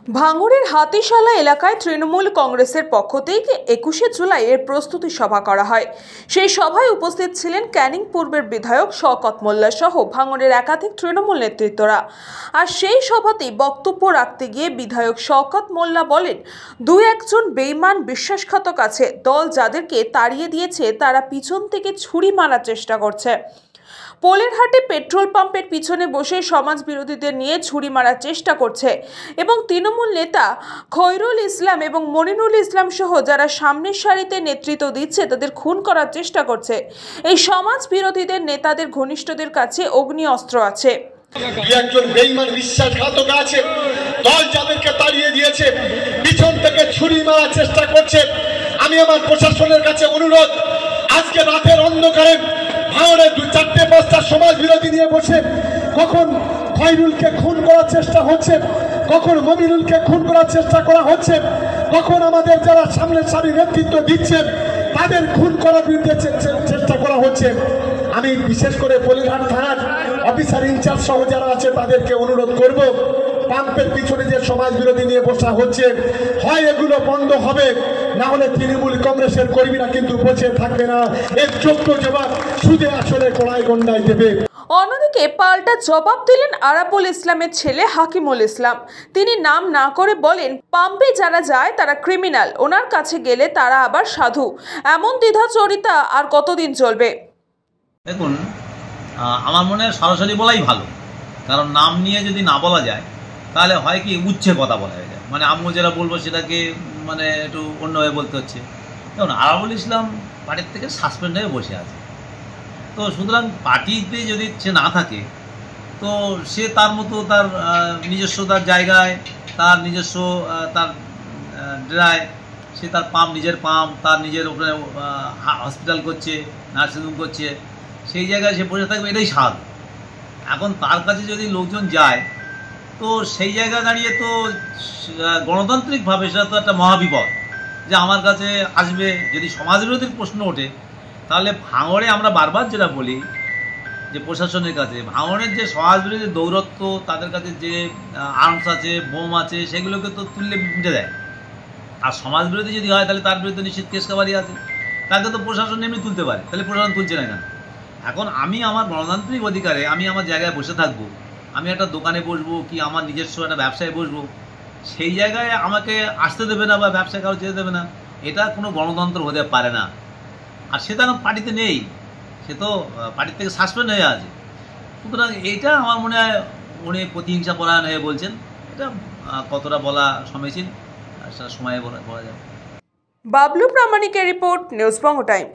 ভাঙড়ের হাতিশালা এলাকায় তৃণমূল কংগ্রেসের পক্ষ থেকে 21শে জুলাইয়ের প্রস্তুতি সভা করা হয়। সেই সভায় উপস্থিত ছিলেন ক্যানিং পূর্বের বিধায়ক শওকত মোল্লা সহ ভাঙড়ের একাধিক তৃণমূল নেতৃত্বরা। আর সেই সভাতেই বক্তব্য রাখতে গিয়ে বিধায়ক শওকত মোল্লা বলেন, দুই একজন বেঈমান বিশ্বাসঘাতক আছে, দল যাদেরকে তাড়িয়ে দিয়েছে তারা পিছন থেকে ছুরি মারার চেষ্টা করছে। পোলেরহাটে পেট্রোল পাম্পের পিছনে বসে সমাজ বিরোধীদের নিয়ে ছুরি মারার চেষ্টা করছে এবং তৃণমূল নেতা খৈরুল ইসলাম এবং মনিরুল ইসলাম সহ যারা সামনের সারিতে নেতৃত্ব দিচ্ছে তাদের খুন করার চেষ্টা করছে। এই সমাজ বিরোধীদের নেতাদের ঘনিষ্ঠদের কাছে অগ্নি অস্ত্র আছে। একজন বেঈমান বিশ্বাসঘাতক আছে, দল যাদেরকে তাড়িয়ে দিয়েছে পিছন থেকে ছুরি মারার চেষ্টা করছে। আমি আমার প্রশাসনের কাছে অনুরোধ, আজকে রাতের অন্ধকারে ভাঙড়ে 2-4-5টা সমাজ বিরোধী নিয়ে বসে কখন খৈরুলকে খুন করার চেষ্টা হচ্ছে, কখন মমিনুলকে খুন করার চেষ্টা করা হচ্ছে, কখন আমাদের যারা সামনের সারি নেতৃত্ব দিচ্ছে তাদের খুন করার বিরুদ্ধে চেষ্টা করা হচ্ছে। আমি বিশেষ করে পোলেরহাট থানার অফিসার ইনচার্জ সহ যারা আছে তাদেরকে অনুরোধ করব, পাম্পের পিছনে যে সমাজ বিরোধী নিয়ে বসা হচ্ছে হয় এগুলো বন্ধ হবে, না হলে তৃণমূল কংগ্রেসের কর্মীরা কিন্তু বসে থাকবে না। এর যোগ্য জবাব সুদে আসলে কড়াই গন্ডায় দেবে। অন্যদিকে পাল্টা জবাব দিলেন আরাবুল ইসলামের ছেলে হাকিমুল ইসলাম। তিনি নাম না করে বলেন, পাম্পে যারা যায় তারা ক্রিমিনাল, ওনার কাছে গেলে তারা আবার সাধু। এমন দ্বিধাচরিতা আর কতদিন চলবে? দেখুন, আমার মনে হয় সরাসরি বলাই ভালো, কারণ নাম নিয়ে যদি না বলা যায় তাহলে হয় কি উচ্ছে কথা বলা যায়, মানে আম্মু যেটা বলবো সেটাকে মানে একটু অন্যভাবে বলতে হচ্ছে। দেখুন, আরাবুল ইসলাম পার্টির থেকে সাসপেন্ড হয়ে বসে আছে, তো সুতরাং পার্টিতে যদি সে না থাকে তো সে তার মতো তার নিজস্ব তার জায়গায়, তার নিজস্ব তার ডেরায় সে তার পাম্প, নিজের পাম্প, তার নিজের ওখানে হসপিটাল করছে, নার্সিংহোম করছে, সেই জায়গায় সে বসে থাকবে, এটাই স্বাভাবিক। এখন তার কাছে যদি লোকজন যায় তো সেই জায়গায় দাঁড়িয়ে তো গণতান্ত্রিকভাবে সেটা তো একটা মহাবিপদ যে আমার কাছে আসবে। যদি সমাজবিরোধীর প্রশ্ন ওঠে তাহলে ভাঙড়ে আমরা বারবার যেটা বলি যে প্রশাসনের কাছে ভাঙড়ের যে সমাজবিরোধী দৌরত্ব, তাদের কাছে যে আর্মস আছে, বোম আছে, সেগুলোকে তো তুললে মিটে দেয়। আর সমাজবিরোধী যদি হয় তাহলে তার বিরুদ্ধে নিশ্চিত কেস কাবারি আছে, তাকে তো প্রশাসন এমনি তুলতে পারে, তাহলে প্রশাসন তুলছে না কেন? এখন আমি আমার গণতান্ত্রিক অধিকারে আমি আমার জায়গায় বসে থাকবো, আমি একটা দোকানে বসবো কি আমার নিজস্ব একটা ব্যবসায় বসবো, সেই জায়গায় আমাকে আসতে দেবে না বা ব্যবসায় কারো যেতে দেবে না, এটা কোনো গণতন্ত্র হতে পারে না। আর সে তো এখন পার্টিতে নেই, সে তো পার্টির থেকে সাসপেন্ড হয়ে আছে। সুতরাং এইটা আমার মনে হয় উনি প্রতিহিংসা পরায়ণ হয়ে বলছেন। এটা কতটা বলা সমীচীন সেটা সময়ে বলা যাবে। বাবলু প্রামাণিকের রিপোর্ট, নিউজ বঙ্গ টাইম।